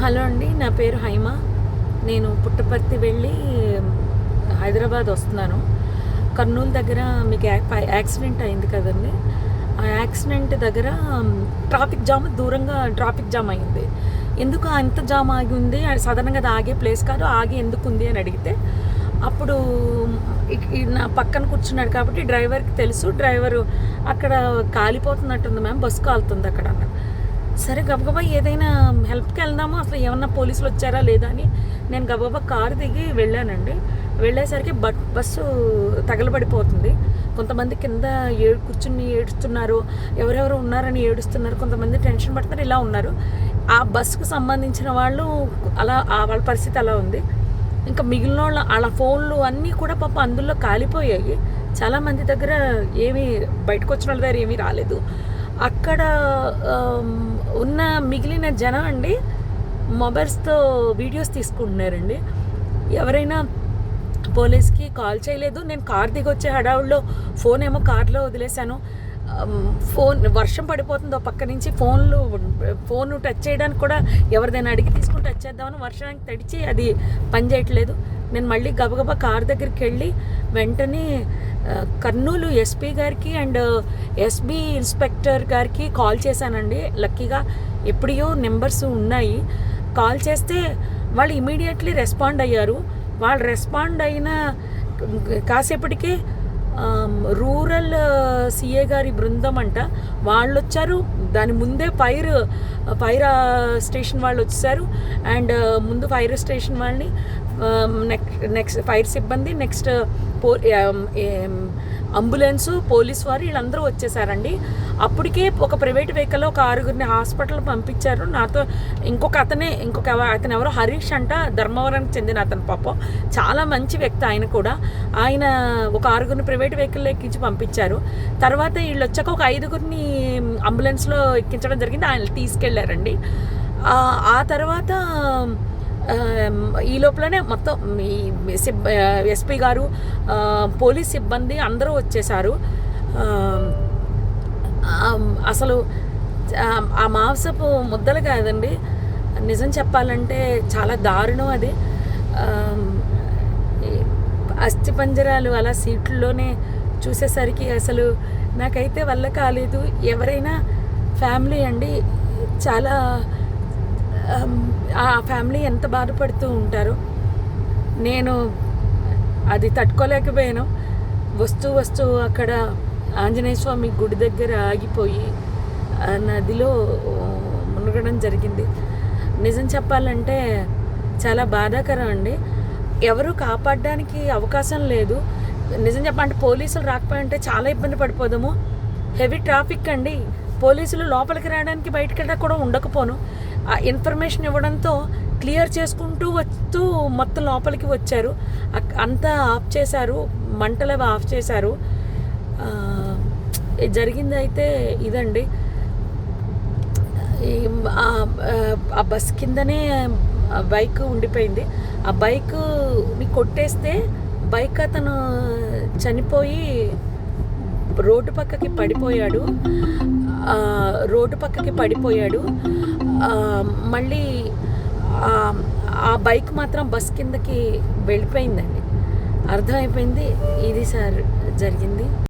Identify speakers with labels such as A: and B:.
A: Hello అండి, నా పేరు హైమ. నేను పుట్టపర్తి వెళ్ళి హైదరాబాద్ వస్తున్నాను. కర్నూలు దగ్గర మీకు యాక్సిడెంట్ అయింది కదండి. ఆ యాక్సిడెంట్ దగ్గర దూరంగా ట్రాఫిక్ జామ్ అయింది. ఎందుకు అంత జామ్ ఆగి ఉంది? సాధారణంగా అది ఆగే ప్లేస్ కాదు. ఆగి ఎందుకు ఉంది అని అడిగితే, అప్పుడు నా పక్కన కూర్చున్నాడు కాబట్టి డ్రైవర్కి తెలుసు. డ్రైవరు అక్కడ కాలిపోతున్నట్టుంది మ్యామ్, బస్సు కాలుతుంది అక్కడ అన్న. సరే గబగబా ఏదైనా హెల్ప్కి వెళ్దాము, అసలు ఏమన్నా పోలీసులు వచ్చారా లేదా అని నేను గబగబా కారు దిగి వెళ్ళానండి. వెళ్ళేసరికి బస్సు తగలబడిపోతుంది. కొంతమంది కింద కూర్చుని ఏడుస్తున్నారు, ఎవరెవరు ఉన్నారని ఏడుస్తున్నారు, కొంతమంది టెన్షన్ పడుతున్నారు, ఇలా ఉన్నారు. ఆ బస్సుకు సంబంధించిన వాళ్ళు అలా వాళ్ళ పరిస్థితి అలా ఉంది. ఇంకా మిగిలిన వాళ్ళ ఫోన్లు అన్నీ కూడా పాప అందులో కాలిపోయాయి. చాలామంది దగ్గర ఏమీ బయటకు వచ్చిన వాళ్ళ దగ్గర ఏమీ రాలేదు. అక్కడ ఉన్న మిగిలిన జనం అండి మొబైల్స్తో వీడియోస్ తీసుకుంటున్నారండి. ఎవరైనా పోలీస్కి కాల్ చేయలేదు. నేను కార్ దిగి వచ్చే హడావుల్లో ఫోన్ ఏమో కార్లో వదిలేశాను. వర్షం పడిపోతుందో పక్క నుంచి ఫోన్ టచ్ చేయడానికి కూడా ఎవరిదైనా అడిగి తీసుకుని టచ్ చేద్దామని వర్షానికి తడిచి అది పని చేయట్లేదు. నేను మళ్ళీ గబగబా కార్ దగ్గరికి వెళ్ళి వెంటనే కర్నూలు ఎస్పీ గారికి అండ్ ఎస్బీ ఇన్స్పెక్టర్ గారికి కాల్ చేశానండి. లక్కీగా ఎప్పుడో నెంబర్స్ ఉన్నాయి. కాల్ చేస్తే వాళ్ళు ఇమీడియట్లీ రెస్పాండ్ అయ్యారు. వాళ్ళు రెస్పాండ్ అయిన కాసేపటికే రూరల్ సిఏ గారి బృందం అంట వాళ్ళు వచ్చారు. దాని ముందే ఫైర్ స్టేషన్ వాళ్ళు వచ్చేసారు. అండ్ ముందు ఫైర్ స్టేషన్ వాళ్ళని నెక్స్ట్ ఫైర్ సిబ్బంది, నెక్స్ట్ అంబులెన్సు, పోలీస్ వారు వీళ్ళందరూ వచ్చేసారండి. అప్పటికే ఒక ప్రైవేట్ వెహికల్లో ఒక 6గురిని హాస్పిటల్ పంపించారు. నాతో అతను ఎవరో హరీష్ అంట, ధర్మవరానికి చెందిన అతను. పాపం చాలా మంచి వ్యక్తి ఆయన కూడా. ఆయన ఒక 6గురిని ప్రైవేట్ వెహికల్లో ఎక్కించి పంపించారు. తర్వాత వీళ్ళు వచ్చాక ఒక 5గురిని అంబులెన్స్లో ఎక్కించడం జరిగింది. ఆయన తీసుకెళ్లారండి. ఆ తర్వాత ఈ లోపలనే మొత్తం ఎస్పీ గారు, పోలీస్ సిబ్బంది అందరూ వచ్చేసారు. అసలు ఆ మాంసపు ముద్దలు కాదండి, నిజం చెప్పాలంటే చాలా దారుణం అది. అస్థిపంజరాలు అలా సీట్లలోనే చూసేసరికి అసలు నాకైతే వల్ల కాలేదు. ఎవరైనా ఫ్యామిలీ అండి, చాలా ఆ ఫ్యామిలీ ఎంత బాధపడుతూ ఉంటారో. నేను అది తట్టుకోలేకపోయాను. వస్తూ అక్కడ ఆంజనేయ స్వామి గుడి దగ్గర ఆగిపోయి నదిలో మునగడం జరిగింది. నిజం చెప్పాలంటే చాలా బాధాకరం అండి. ఎవరు కాపాడడానికి అవకాశం లేదు. నిజం చెప్పాలంటే పోలీసులు రాకపోయింటే చాలా ఇబ్బంది పడిపోదాము. హెవీ ట్రాఫిక్ అండి. పోలీసులు లోపలికి రావడానికి బయటికి వెళ్ళడానికి కూడా ఉండకపోను. ఆ ఇన్ఫర్మేషన్ ఇవ్వడంతో క్లియర్ చేసుకుంటూ వస్తూ మొత్తం లోపలికి వచ్చారు. అంతా ఆఫ్ చేశారు, మంటలు ఆఫ్ చేశారు. జరిగింది అయితే ఇదండి. ఆ బస్ కిందనే బైక్ ఉండిపోయింది. ఆ బైక్ని కొట్టేస్తే బైక్ అతను చనిపోయి రోడ్డు పక్కకి పడిపోయాడు. మళ్ళీ ఆ బైక్ మాత్రం బస్ కిందకి వెళ్ళిపోయిందండి. అర్థమైపోయింది ఇది సార్ జరిగింది.